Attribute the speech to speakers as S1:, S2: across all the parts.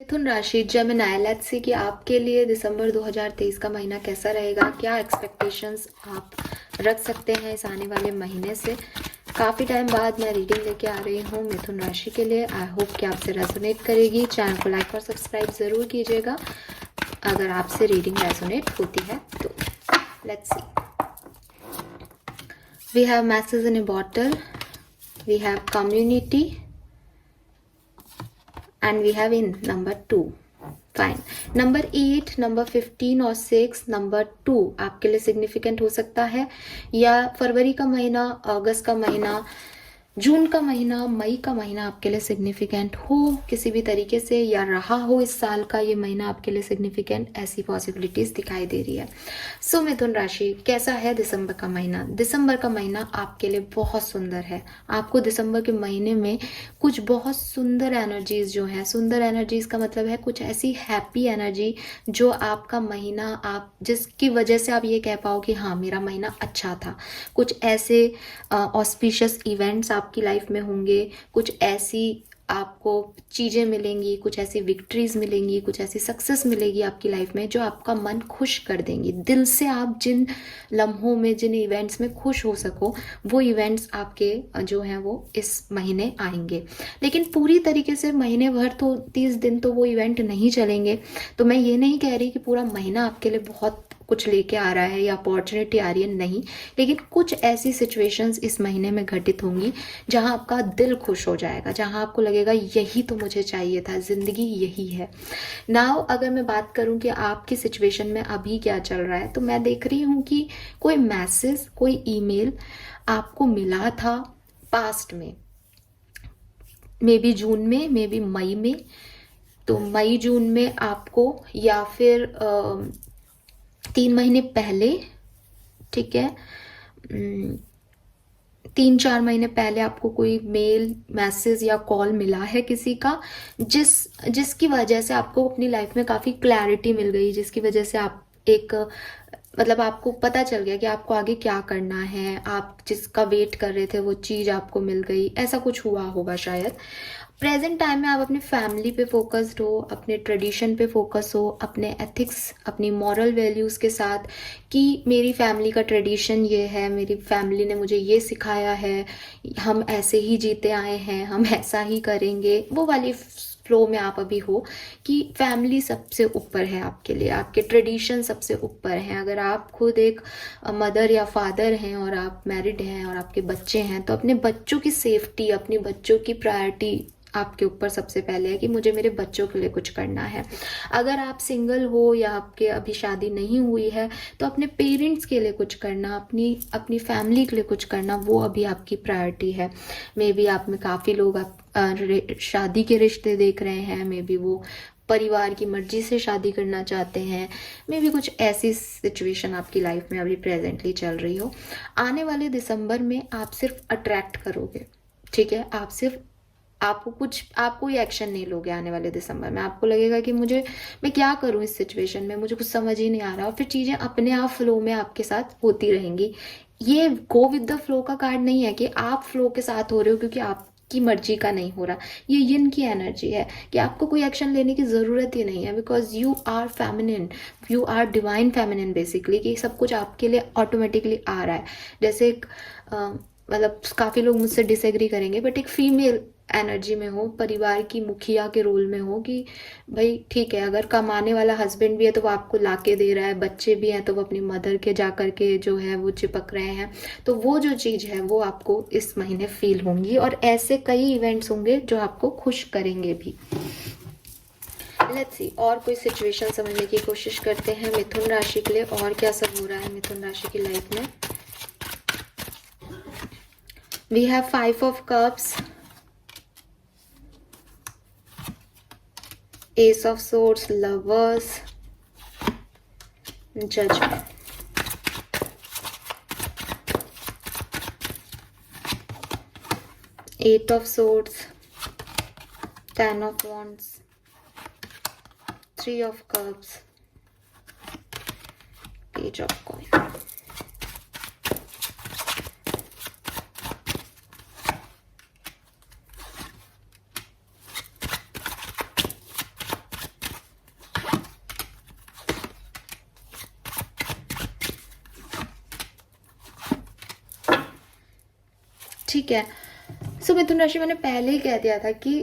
S1: मिथुन राशि Gemini, let's see कि आपके लिए दिसंबर 2023 का महीना कैसा रहेगा, क्या एक्सपेक्टेशंस आप रख सकते हैं इस आने वाले महीने से। काफ़ी टाइम बाद मैं रीडिंग लेके आ रही हूँ मिथुन राशि के लिए। आई होप कि आपसे रेजोनेट करेगी। चैनल को लाइक और सब्सक्राइब ज़रूर कीजिएगा अगर आपसे रीडिंग रेजोनेट होती है तो। Let's see, we have message in a bottle, we have community and we have in number 2. Fine. Number 8, number 15 और 6, नंबर 2 आपके लिए सिग्निफिकेंट हो सकता है, या फरवरी का महीना, अगस्त का महीना, जून का महीना, मई का महीना आपके लिए सिग्निफिकेंट हो किसी भी तरीके से, या रहा हो इस साल का ये महीना आपके लिए सिग्निफिकेंट, ऐसी पॉसिबिलिटीज दिखाई दे रही है। सो मिथुन राशि, कैसा है दिसंबर का महीना? दिसंबर का महीना आपके लिए बहुत सुंदर है। आपको दिसंबर के महीने में कुछ बहुत सुंदर एनर्जीज जो है, सुंदर एनर्जीज का मतलब है कुछ ऐसी हैप्पी एनर्जी जो आपका महीना, आप जिसकी वजह से आप ये कह पाओ कि हाँ मेरा महीना अच्छा था। कुछ ऐसे ऑस्पिशियस इवेंट्स आपकी लाइफ में होंगे, कुछ ऐसी आपको चीज़ें मिलेंगी, कुछ ऐसी विक्ट्रीज मिलेंगी, कुछ ऐसी सक्सेस मिलेगी आपकी लाइफ में जो आपका मन खुश कर देंगी। दिल से आप जिन लम्हों में, जिन इवेंट्स में खुश हो सको, वो इवेंट्स आपके जो हैं वो इस महीने आएंगे। लेकिन पूरी तरीके से महीने भर तो 30 दिन तो वो इवेंट नहीं चलेंगे। तो मैं ये नहीं कह रही कि पूरा महीना आपके लिए बहुत कुछ लेके आ रहा है या अपॉर्चुनिटी आ रही है, नहीं। लेकिन कुछ ऐसी सिचुएशंस इस महीने में घटित होंगी जहां आपका दिल खुश हो जाएगा, जहां आपको लगेगा यही तो मुझे चाहिए था, जिंदगी यही है। नाउ अगर मैं बात करूं कि आपकी सिचुएशन में अभी क्या चल रहा है, तो मैं देख रही हूं कि कोई मैसेज, कोई ईमेल आपको मिला था पास्ट में, मे बी जून में, मे बी मई में। तो मई जून में आपको, या फिर 3 महीने पहले, ठीक है, 3-4 महीने पहले आपको कोई मेल, मैसेज या कॉल मिला है किसी का, जिसकी वजह से आपको अपनी लाइफ में काफ़ी क्लैरिटी मिल गई, जिसकी वजह से आप एक, मतलब आपको पता चल गया कि आपको आगे क्या करना है, आप जिसका वेट कर रहे थे वो चीज़ आपको मिल गई, ऐसा कुछ हुआ होगा शायद। प्रेजेंट टाइम में आप अपनी फैमिली पे फोकस्ड हो, अपने ट्रेडिशन पे फोकस हो, अपने एथिक्स, अपनी मॉरल वैल्यूज़ के साथ, कि मेरी फैमिली का ट्रेडिशन ये है, मेरी फैमिली ने मुझे ये सिखाया है, हम ऐसे ही जीते आए हैं, हम ऐसा ही करेंगे, वो वाली फ्लो में आप अभी हो कि फैमिली सबसे ऊपर है आपके लिए, आपके ट्रेडिशन सबसे ऊपर हैं। अगर आप खुद एक मदर या फादर हैं और आप मैरिड हैं और आपके बच्चे हैं, तो अपने बच्चों की सेफ्टी, अपने बच्चों की प्रायोरिटी आपके ऊपर सबसे पहले है कि मुझे मेरे बच्चों के लिए कुछ करना है। अगर आप सिंगल हो या आपके अभी शादी नहीं हुई है, तो अपने पेरेंट्स के लिए कुछ करना, अपनी फैमिली के लिए कुछ करना, वो अभी आपकी प्रायोरिटी है। मे बी आप में काफ़ी लोग आप शादी के रिश्ते देख रहे हैं, मे बी वो परिवार की मर्जी से शादी करना चाहते हैं, मे बी कुछ ऐसी सिचुएशन आपकी लाइफ में अभी प्रेजेंटली चल रही हो। आने वाले दिसंबर में आप सिर्फ अट्रैक्ट करोगे, ठीक है, आप कोई एक्शन नहीं लोगे आने वाले दिसंबर में। आपको लगेगा कि मैं क्या करूं इस सिचुएशन में, मुझे कुछ समझ ही नहीं आ रहा, और फिर चीज़ें अपने आप फ्लो में आपके साथ होती रहेंगी। ये गो विद द फ्लो का कार्ड नहीं है कि आप फ्लो के साथ हो रहे हो क्योंकि आपकी मर्जी का नहीं हो रहा। ये यिन की एनर्जी है कि आपको कोई एक्शन लेने की ज़रूरत ही नहीं है, because you are feminine, you are divine feminine basically, कि सब कुछ आपके लिए ऑटोमेटिकली आ रहा है। जैसे एक मतलब काफ़ी लोग मुझसे डिसएग्री करेंगे, बट एक फीमेल एनर्जी में हो, परिवार की मुखिया के रोल में हो, कि भाई ठीक है, अगर कमाने वाला हस्बैंड भी है तो वो आपको लाके दे रहा है, बच्चे भी हैं तो वो अपनी मदर के जा करके जो है वो चिपक रहे हैं, तो वो जो चीज़ है वो आपको इस महीने फील होंगी। और ऐसे कई इवेंट्स होंगे जो आपको खुश करेंगे भी। लेट्स सी, और कोई सिचुएशन समझने की कोशिश करते हैं मिथुन राशि के लिए, और क्या सब हो रहा है मिथुन राशि की लाइफ में। We have 5 of cups, Ace of Swords, Lovers, Judgment. Eight of Swords, Ten of Wands, Three of Cups, Page of Coins. ठीक है। सो मिथुन राशि, मैंने पहले ही कह दिया था कि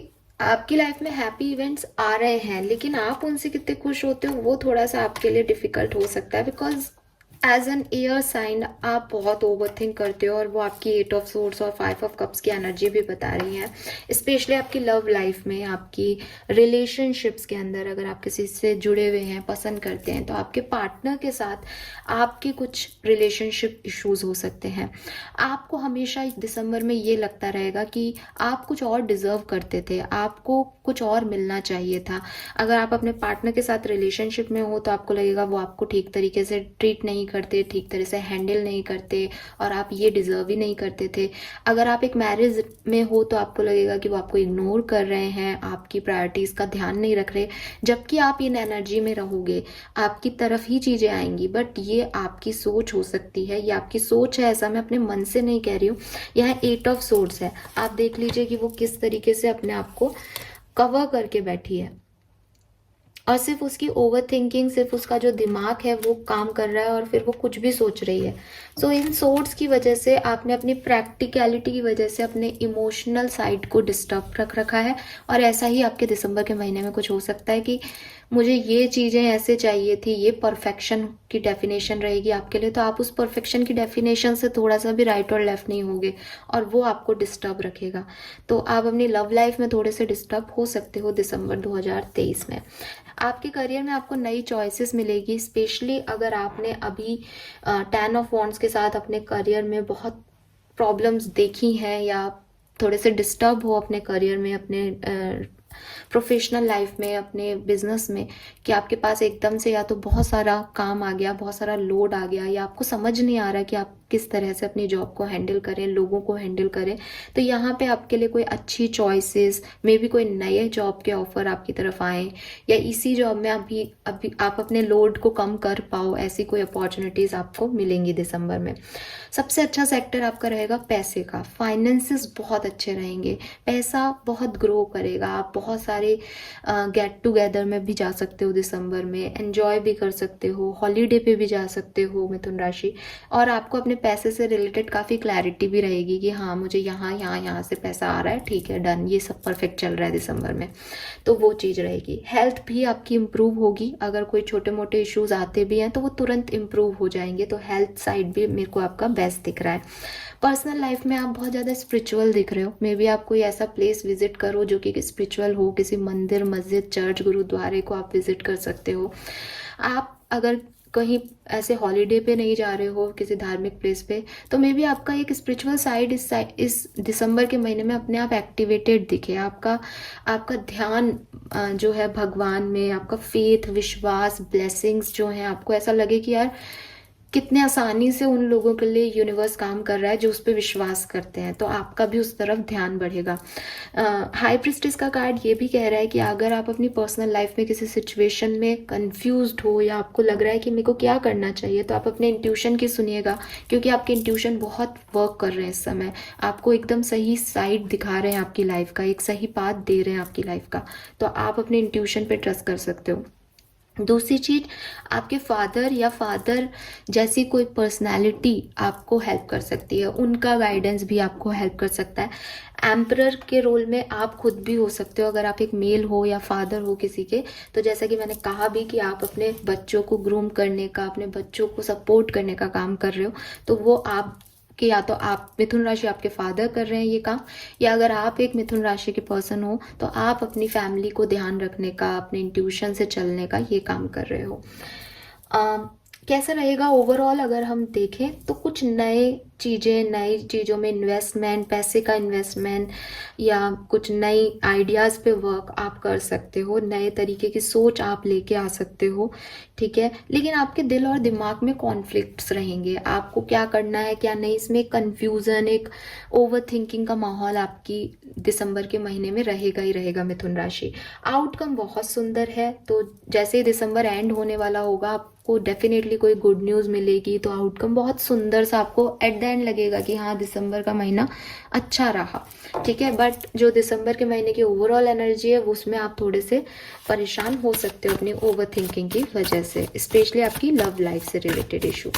S1: आपकी लाइफ में हैप्पी इवेंट्स आ रहे हैं, लेकिन आप उनसे कितने खुश होते हो वो थोड़ा सा आपके लिए डिफिकल्ट हो सकता है, because as an air sign आप बहुत ओवर थिंक करते हो, और वो आपकी 8 ऑफ सोर्ड्स और 5 ऑफ कप्स की एनर्जी भी बता रही है। स्पेशली आपकी लव लाइफ में, आपकी रिलेशनशिप्स के अंदर अगर आप किसी से जुड़े हुए हैं, पसंद करते हैं, तो आपके पार्टनर के साथ आपके कुछ रिलेशनशिप इश्यूज हो सकते हैं। आपको हमेशा इस दिसंबर में ये लगता रहेगा कि आप कुछ और डिजर्व करते थे, आपको कुछ और मिलना चाहिए था। अगर आप अपने पार्टनर के साथ रिलेशनशिप में हो तो आपको लगेगा वो आपको ठीक तरीके से ट्रीट नहीं करते, ठीक तरह से हैंडल नहीं करते, और आप ये डिजर्व ही नहीं करते थे। अगर आप एक मैरिज में हो तो आपको लगेगा कि वो आपको इग्नोर कर रहे हैं, आपकी प्रायोरिटीज का ध्यान नहीं रख रहे। जबकि आप इन एनर्जी में रहोगे, आपकी तरफ ही चीजें आएंगी, बट ये आपकी सोच हो सकती है, ये आपकी सोच है, ऐसा मैं अपने मन से नहीं कह रही हूँ। यहाँ 8 ऑफ सोर्ड्स है, आप देख लीजिए कि वो किस तरीके से अपने आप को कवर करके बैठी है, और सिर्फ उसकी ओवर थिंकिंग, सिर्फ उसका जो दिमाग है वो काम कर रहा है, और फिर वो कुछ भी सोच रही है। सो इन सोर्ट्स की वजह से आपने अपनी प्रैक्टिकलिटी की वजह से अपने इमोशनल साइड को डिस्टर्ब रख रखा है। और ऐसा ही आपके दिसंबर के महीने में कुछ हो सकता है कि मुझे ये चीज़ें ऐसे चाहिए थी, ये परफेक्शन की डेफिनेशन रहेगी आपके लिए, तो आप उस परफेक्शन की डेफिनेशन से थोड़ा सा भी राइट और लेफ्ट नहीं होगे, और वो आपको डिस्टर्ब रखेगा। तो आप अपनी लव लाइफ में थोड़े से डिस्टर्ब हो सकते हो दिसंबर 2023 में। आपके करियर में आपको नई चॉइसेस मिलेगी, स्पेशली अगर आपने अभी 10 ऑफ वॉन्ड्स के साथ अपने करियर में बहुत प्रॉब्लम्स देखी हैं, या थोड़े से डिस्टर्ब हो अपने करियर में, अपने प्रोफेशनल लाइफ में, अपने बिजनेस में, कि आपके पास एकदम से या तो बहुत सारा काम आ गया, बहुत सारा लोड आ गया, या आपको समझ नहीं आ रहा कि आप किस तरह से अपनी जॉब को हैंडल करें, लोगों को हैंडल करें। तो यहाँ पे आपके लिए कोई अच्छी चॉइसेस, मे बी कोई नए जॉब के ऑफर आपकी तरफ आए, या इसी जॉब में अभी अभी आप अपने लोड को कम कर पाओ, ऐसी कोई अपॉर्चुनिटीज आपको मिलेंगी दिसंबर में। सबसे अच्छा सेक्टर आपका रहेगा पैसे का, फाइनेंसेस बहुत अच्छे रहेंगे, पैसा बहुत ग्रो करेगा, आप बहुत सारे गेट टुगेदर में भी जा सकते हो दिसंबर में, एंजॉय भी कर सकते हो, हॉलीडे पे भी जा सकते हो मिथुन राशि। और आपको अपने पैसे से रिलेटेड काफ़ी क्लैरिटी भी रहेगी कि हाँ मुझे यहाँ से पैसा आ रहा है, ठीक है, डन, ये सब परफेक्ट चल रहा है दिसंबर में, तो वो चीज़ रहेगी। हेल्थ भी आपकी इम्प्रूव होगी, अगर कोई छोटे मोटे इश्यूज आते भी हैं तो वो तुरंत इम्प्रूव हो जाएंगे, तो हेल्थ साइड भी मेरे को आपका बेस्ट दिख रहा है। पर्सनल लाइफ में आप बहुत ज़्यादा स्पिरिचुअल दिख रहे हो, मे बी आप कोई ऐसा प्लेस विजिट करो जो कि स्पिरिचुअल हो, किसी मंदिर, मस्जिद, चर्च, गुरुद्वारे को आप विजिट कर सकते हो। आप अगर कहीं ऐसे हॉलीडे पे नहीं जा रहे हो किसी धार्मिक प्लेस पे, तो मे बी आपका एक स्पिरिचुअल साइड इस दिसंबर के महीने में अपने आप एक्टिवेटेड दिखे, आपका ध्यान जो है भगवान में, आपका फेथ, विश्वास, ब्लेसिंग्स जो हैं, आपको ऐसा लगे कि यार कितने आसानी से उन लोगों के लिए यूनिवर्स काम कर रहा है जो उस पर विश्वास करते हैं, तो आपका भी उस तरफ ध्यान बढ़ेगा। हाई प्रिस्टेस का कार्ड ये भी कह रहा है कि अगर आप अपनी पर्सनल लाइफ में किसी सिचुएशन में कंफ्यूज्ड हो, या आपको लग रहा है कि मेरे को क्या करना चाहिए, तो आप अपने इंट्यूशन की सुनिएगा, क्योंकि आपके इंट्यूशन बहुत वर्क कर रहे हैं इस समय, आपको एकदम सही साइड दिखा रहे हैं आपकी लाइफ का, एक सही पाथ दे रहे हैं आपकी लाइफ का, तो आप अपने इंट्यूशन पे ट्रस्ट कर सकते हो। दूसरी चीज, आपके फादर या फादर जैसी कोई पर्सनालिटी आपको हेल्प कर सकती है, उनका गाइडेंस भी आपको हेल्प कर सकता है। एम्परर के रोल में आप खुद भी हो सकते हो, अगर आप एक मेल हो या फादर हो किसी के, तो जैसा कि मैंने कहा भी कि आप अपने बच्चों को ग्रूम करने का, अपने बच्चों को सपोर्ट करने का काम कर रहे हो, तो वो आप कि या तो आप मिथुन राशि आपके फादर कर रहे हैं ये काम, या अगर आप एक मिथुन राशि के पर्सन हो तो आप अपनी फैमिली को ध्यान रखने का, अपने इंट्यूशन से चलने का ये काम कर रहे हो। कैसा रहेगा ओवरऑल अगर हम देखें तो कुछ नई चीज़ों में इन्वेस्टमेंट, पैसे का इन्वेस्टमेंट, या कुछ नई आइडियाज़ पे वर्क आप कर सकते हो, नए तरीके की सोच आप लेके आ सकते हो, ठीक है। लेकिन आपके दिल और दिमाग में कॉन्फ्लिक्ट्स रहेंगे, आपको क्या करना है क्या नहीं, इसमें कंफ्यूजन, एक ओवर थिंकिंग का माहौल आपकी दिसंबर के महीने में रहेगा ही रहेगा मिथुन राशि। आउटकम बहुत सुंदर है, तो जैसे ही दिसंबर एंड होने वाला होगा आपको डेफिनेटली कोई गुड न्यूज़ मिलेगी, तो आउटकम बहुत सुंदर सा आपको एट द एंड लगेगा कि हाँ दिसंबर का महीना अच्छा रहा, ठीक है। बट जो दिसंबर के महीने की ओवरऑल एनर्जी है उसमें आप थोड़े से परेशान हो सकते हो अपनी ओवर थिंकिंग की वजह से, स्पेशली आपकी लव लाइफ से रिलेटेड इशू।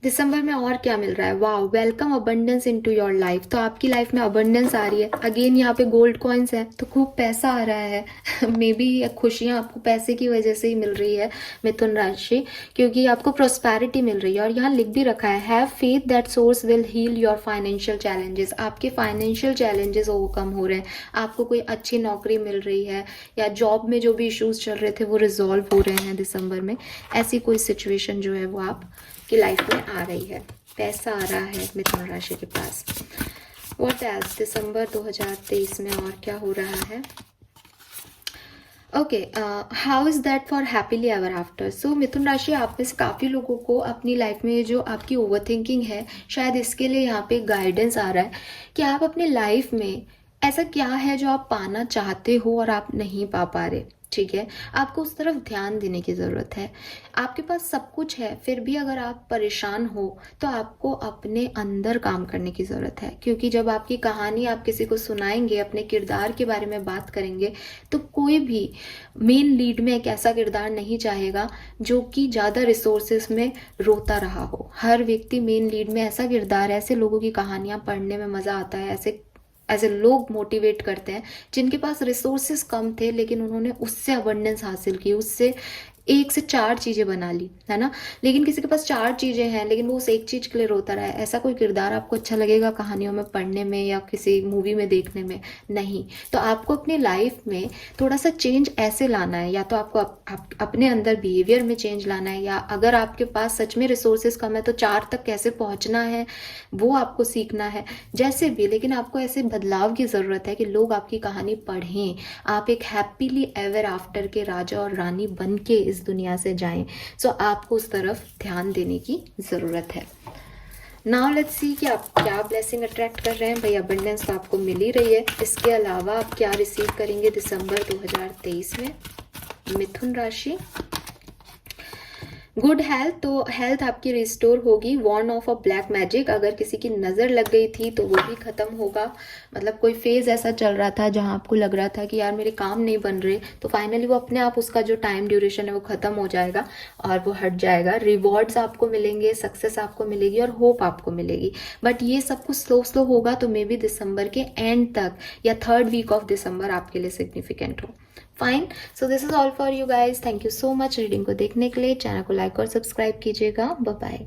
S1: दिसंबर में और क्या मिल रहा है? Wow, welcome abundance into your life. तो आपकी लाइफ में अबंडेंस आ रही है। अगेन यहाँ पे गोल्ड कॉइन्स है, तो खूब पैसा आ रहा है। मे बी खुशियाँ आपको पैसे की वजह से ही मिल रही है मिथुन राशि, क्योंकि आपको प्रोस्पैरिटी मिल रही है। और यहाँ लिख भी रखा है, have faith that source will heal your financial challenges. आपके फाइनेंशियल चैलेंजेस ओवरकम हो रहे हैं, आपको कोई अच्छी नौकरी मिल रही है, या जॉब में जो भी इश्यूज चल रहे थे वो रिजॉल्व हो रहे हैं दिसंबर में। ऐसी कोई सिचुएशन जो है वो आप की लाइफ में आ रही है। पैसा आ रहा है मिथुन राशि के पास। व्हाट एल्स दिसंबर 2023 में और क्या हो रहा है? Okay, how is that for happily ever after. So Mithun राशि, आप में से काफ़ी लोगों को अपनी लाइफ में जो आपकी ओवर थिंकिंग है, शायद इसके लिए यहाँ पे गाइडेंस आ रहा है कि आप अपनी लाइफ में ऐसा क्या है जो आप पाना चाहते हो और आप नहीं पा पा रहे। ठीक है, आपको उस तरफ ध्यान देने की ज़रूरत है। आपके पास सब कुछ है, फिर भी अगर आप परेशान हो तो आपको अपने अंदर काम करने की ज़रूरत है। क्योंकि जब आपकी कहानी आप किसी को सुनाएंगे, अपने किरदार के बारे में बात करेंगे, तो कोई भी मेन लीड में एक ऐसा किरदार नहीं चाहेगा जो कि ज़्यादा रिसोर्सेस में रोता रहा हो। हर व्यक्ति मेन लीड में ऐसा किरदार, ऐसे लोगों की कहानियाँ पढ़ने में मज़ा आता है। ऐसे लोग मोटिवेट करते हैं जिनके पास रिसोर्सेस कम थे, लेकिन उन्होंने उससे अबंडेंस हासिल की, उससे एक से चार चीज़ें बना ली, है ना। लेकिन किसी के पास चार चीज़ें हैं लेकिन वो उस एक चीज़ के लिए रोता रहा है। ऐसा कोई किरदार आपको अच्छा लगेगा कहानियों में पढ़ने में या किसी मूवी में देखने में? नहीं। तो आपको अपनी लाइफ में थोड़ा सा चेंज ऐसे लाना है, या तो आपको अपने अंदर बिहेवियर में चेंज लाना है, या अगर आपके पास सच में रिसोर्सेज कम है तो चार तक कैसे पहुंचना है वो आपको सीखना है। जैसे भी, लेकिन आपको ऐसे बदलाव की ज़रूरत है कि लोग आपकी कहानी पढ़ें, आप एक हैप्पीली एवर आफ्टर के राजा और रानी बन के इस दुनिया से जाएं। सो आपको उस तरफ ध्यान देने की ज़रूरत है। नाउ लेट्स सी कि आप क्या ब्लेसिंग अट्रैक्ट कर रहे हैं। भाई अबंडेंस तो आपको मिल ही रही है, इसके अलावा आप क्या रिसीव करेंगे दिसंबर 2023 में मिथुन राशि? गुड हेल्थ, तो हेल्थ आपकी रिस्टोर होगी। Warn of a black magic, अगर किसी की नज़र लग गई थी तो वो भी ख़त्म होगा। मतलब कोई फेज़ ऐसा चल रहा था जहां आपको लग रहा था कि यार मेरे काम नहीं बन रहे, तो फाइनली वो अपने आप, उसका जो टाइम ड्यूरेशन है वो ख़त्म हो जाएगा और वो हट जाएगा। रिवॉर्ड्स आपको मिलेंगे, सक्सेस आपको मिलेगी और होप आपको मिलेगी। बट ये सब कुछ स्लो स्लो होगा, तो मे बी दिसंबर के एंड तक या थर्ड वीक ऑफ दिसंबर आपके लिए सिग्निफिकेंट हो। Fine, so this is all for you guys. Thank you so much reading को देखने के लिए। चैनल को लाइक और सब्सक्राइब कीजिएगा। Bye bye.